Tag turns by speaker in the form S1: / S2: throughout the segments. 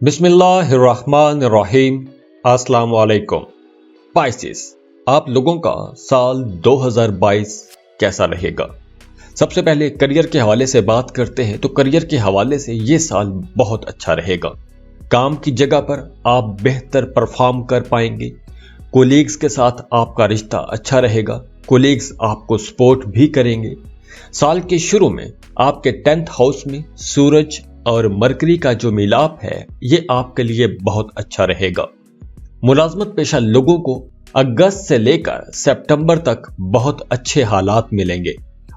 S1: बिस्मिल्लाहिर्रहमानिर्रहीम। अस्सलाम वालेकुम। पाइसेस, आप लोगों का साल 2022 कैसा रहेगा? सबसे पहले करियर के हवाले से बात करते हैं तो करियर के हवाले से ये साल बहुत अच्छा रहेगा। काम की जगह पर आप बेहतर परफॉर्म कर पाएंगे। कोलीग्स के साथ आपका रिश्ता अच्छा रहेगा। कोलीग्स आपको सपोर्ट भी करेंगे। साल के शुरू में आपके 10th हाउस में सूरज और मरकरी का जो मिलाप है ये आपके लिए बहुत अच्छा रहेगा। मुलाजमत पेशा लोगों को अगस्त से लेकर सितंबर तक बहुत अच्छे हालात मिलेंगे।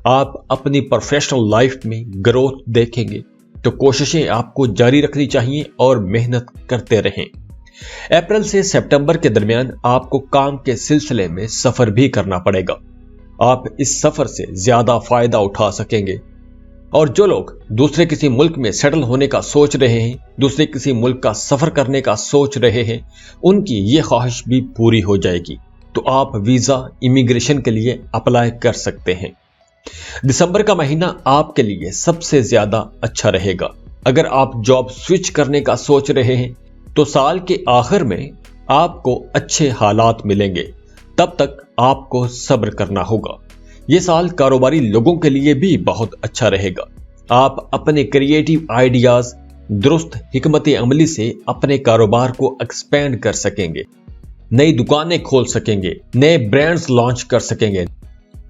S1: आप अपनी प्रोफेशनल लाइफ में ग्रोथ देखेंगे तो कोशिशें आपको जारी रखनी चाहिए और मेहनत करते रहें। अप्रैल से सितंबर के दरमियान आपको काम के सिलसिले में सफर भी करना पड़ेगा। आप इस सफर से ज्यादा फायदा उठा सकेंगे। और जो लोग दूसरे किसी मुल्क में सेटल होने का सोच रहे हैं, दूसरे किसी मुल्क का सफर करने का सोच रहे हैं, उनकी ये ख्वाहिश भी पूरी हो जाएगी। तो आप वीजा इमिग्रेशन के लिए अप्लाई कर सकते हैं। दिसंबर का महीना आपके लिए सबसे ज्यादा अच्छा रहेगा। अगर आप जॉब स्विच करने का सोच रहे हैं तो साल के आखिर में आपको अच्छे हालात मिलेंगे। तब तक आपको सब्र करना होगा। ये साल कारोबारी लोगों के लिए भी बहुत अच्छा रहेगा। आप अपने क्रिएटिव आइडियाज, दुरुस्त हिकमत अमली से अपने कारोबार को एक्सपेंड कर सकेंगे। नई दुकानें खोल सकेंगे, नए ब्रांड्स लॉन्च कर सकेंगे,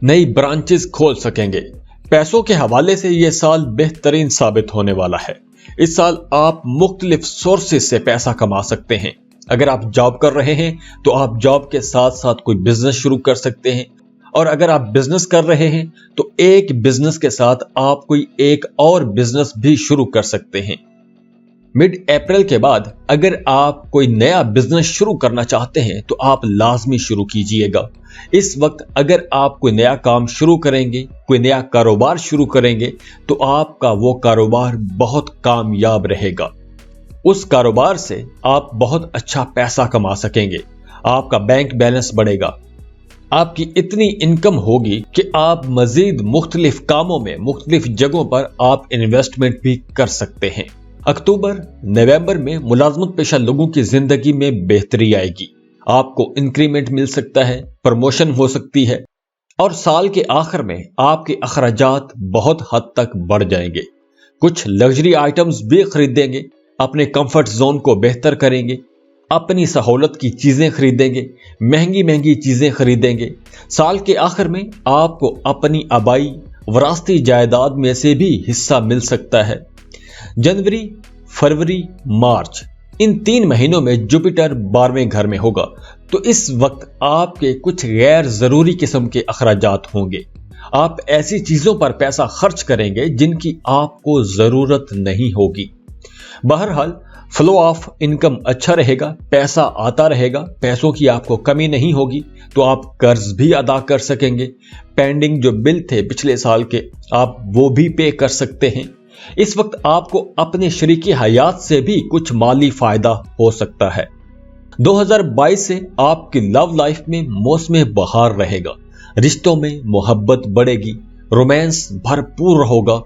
S1: नई ब्रांचेस खोल सकेंगे। पैसों के हवाले से यह साल बेहतरीन साबित होने वाला है। इस साल आप मुख्तलिफ सोर्सेज से पैसा कमा सकते हैं। अगर आप जॉब कर रहे हैं तो आप जॉब के साथ साथ कोई बिजनेस शुरू कर सकते हैं, और अगर आप बिजनेस कर रहे हैं तो एक बिजनेस के साथ आप कोई एक और बिजनेस भी शुरू कर सकते हैं। मिड अप्रैल के बाद अगर आप कोई नया बिजनेस शुरू करना चाहते हैं तो आप लाजमी शुरू कीजिएगा। इस वक्त अगर आप कोई नया काम शुरू करेंगे, कोई नया कारोबार शुरू करेंगे तो आपका वो कारोबार बहुत कामयाब रहेगा। उस कारोबार से आप बहुत अच्छा पैसा कमा सकेंगे। आपका बैंक बैलेंस बढ़ेगा। आपकी इतनी इनकम होगी कि आप मजीद मुख्तलिफ कामों में, मुख्तलिफ जगहों पर आप इन्वेस्टमेंट भी कर सकते हैं। अक्टूबर नवंबर में मुलाजमत पेशा लोगों की जिंदगी में बेहतरी आएगी। आपको इंक्रीमेंट मिल सकता है, प्रमोशन हो सकती है, और साल के आखिर में आपके अखराजात बहुत हद तक बढ़ जाएंगे। कुछ लग्जरी आइटम्स भी खरीदेंगे, अपने कंफर्ट जोन को बेहतर करेंगे, अपनी सहूलत की चीजें खरीदेंगे, महंगी महंगी चीजें खरीदेंगे। साल के आखिर में आपको अपनी आबाई वरासती जायदाद में से भी हिस्सा मिल सकता है। जनवरी, फरवरी, मार्च, इन 3 महीनों में जुपिटर 12वें घर में होगा, तो इस वक्त आपके कुछ गैर जरूरी किस्म के अखराजात होंगे। आप ऐसी चीजों पर पैसा खर्च करेंगे जिनकी आपको जरूरत नहीं होगी। बहरहाल फ्लो ऑफ इनकम अच्छा रहेगा, पैसा आता रहेगा, पैसों की आपको कमी नहीं होगी, तो आप कर्ज भी अदा कर सकेंगे। पेंडिंग जो बिल थे पिछले साल के, आप वो भी पे कर सकते हैं। इस वक्त आपको अपने शरीकी हयात से भी कुछ माली फायदा हो सकता है। 2022 से आपकी लव लाइफ में मौसम बहार रहेगा। रिश्तों में मोहब्बत बढ़ेगी, रोमांस भरपूर होगा।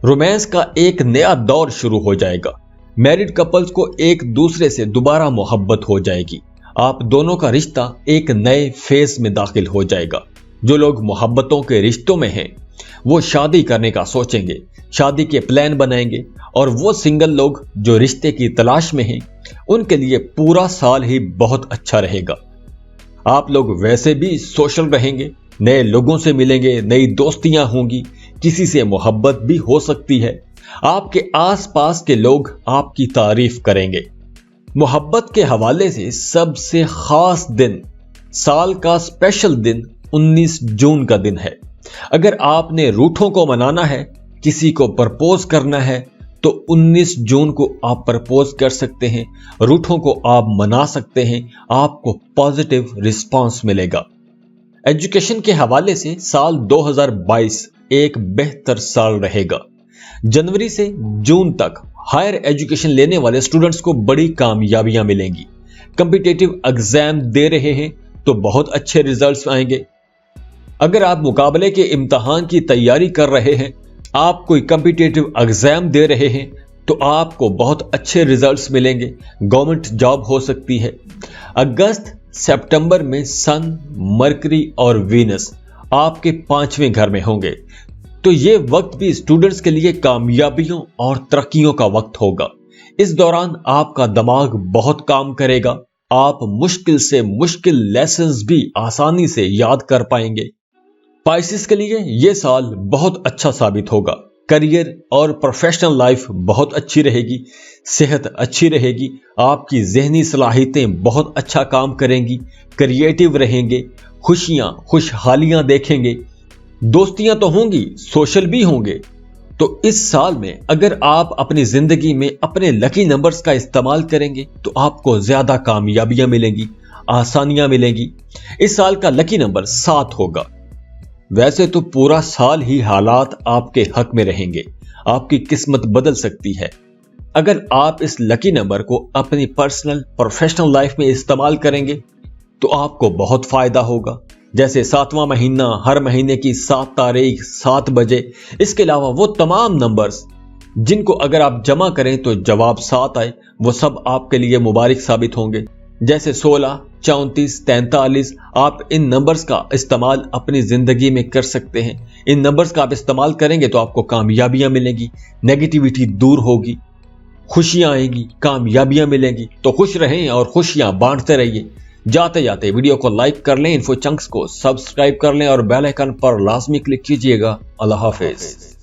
S1: रोमांस का एक नया दौर शुरू हो जाएगा। मैरिड कपल्स को एक दूसरे से दोबारा मोहब्बत हो जाएगी। आप दोनों का रिश्ता एक नए फेज में दाखिल हो जाएगा। जो लोग मोहब्बतों के रिश्तों में हैं वो शादी करने का सोचेंगे, शादी के प्लान बनाएंगे, और वो सिंगल लोग जो रिश्ते की तलाश में हैं उनके लिए पूरा साल ही बहुत अच्छा रहेगा। आप लोग वैसे भी सोशल रहेंगे, नए लोगों से मिलेंगे, नई दोस्तियां होंगी, किसी से मोहब्बत भी हो सकती है। आपके आसपास के लोग आपकी तारीफ करेंगे। मोहब्बत के हवाले से सबसे खास दिन, साल का स्पेशल दिन 19 जून का दिन है। अगर आपने रूठों को मनाना है, किसी को प्रपोज करना है, तो 19 जून को आप प्रपोज कर सकते हैं। रूठों को आप मना सकते हैं, आपको पॉजिटिव रिस्पांस मिलेगा। एजुकेशन के हवाले से साल 2022 एक बेहतर साल रहेगा। जनवरी से जून तक हायर एजुकेशन लेने वाले स्टूडेंट्स को बड़ी कामयाबियां मिलेंगी। कॉम्पिटिटिव एग्जाम दे रहे हैं तो बहुत अच्छे रिजल्ट्स आएंगे। अगर आप मुकाबले के इम्तिहान की तैयारी कर रहे हैं, आप कोई कॉम्पिटिटिव एग्जाम दे रहे हैं, تو آپ کو بہت اچھے ریزلٹس ملیں گے، گورنمنٹ جاب ہو سکتی ہے۔ اگست سپٹمبر میں سن، مرکری اور وینس آپ کے 5ویں گھر میں ہوں گے، تو یہ وقت بھی اسٹوڈنٹس کے لیے کامیابیوں اور ترقیوں کا وقت ہوگا۔ اس دوران آپ کا دماغ بہت کام کرے گا، آپ مشکل سے مشکل لیسنز بھی آسانی سے یاد کر پائیں گے۔ پائسس کے لیے یہ سال بہت اچھا ثابت ہوگا، کریئر اور پروفیشنل لائف بہت اچھی رہے گی، صحت اچھی رہے گی، آپ کی ذہنی صلاحیتیں بہت اچھا کام کریں گی، کریٹیو رہیں گے، خوشیاں خوشحالیاں دیکھیں گے، دوستیاں تو ہوں گی، سوشل بھی ہوں گے۔ تو اس سال میں اگر آپ اپنی زندگی میں اپنے لکی نمبرز کا استعمال کریں گے تو آپ کو زیادہ کامیابیاں ملیں گی، آسانیاں ملیں گی۔ اس سال کا لکی نمبر 7 ہوگا۔ ویسے تو پورا سال ہی حالات آپ کے حق میں رہیں گے، آپ کی قسمت بدل سکتی ہے۔ اگر آپ اس لکی نمبر کو اپنی پرسنل پروفیشنل لائف میں استعمال کریں گے تو آپ کو بہت فائدہ ہوگا، جیسے 7واں مہینہ، ہر مہینے کی 7 تاریخ 7 بجے۔ اس کے علاوہ وہ تمام نمبرز جن کو اگر آپ جمع کریں تو جواب 7 آئے، وہ سب آپ کے لیے مبارک ثابت ہوں گے، جیسے 16، 34، 43۔ آپ ان نمبرز کا استعمال اپنی زندگی میں کر سکتے ہیں۔ ان نمبرز کا آپ استعمال کریں گے تو آپ کو کامیابیاں ملیں گی، نیگیٹیوٹی دور ہوگی، خوشیاں آئیں گی، کامیابیاں ملیں گی۔ تو خوش رہیں اور خوشیاں بانٹتے رہیے۔ جاتے جاتے ویڈیو کو لائک کر لیں، انفو چنکس کو سبسکرائب کر لیں اور بیل آئیکن پر لازمی کلک کیجیے گا۔ اللہ حافظ۔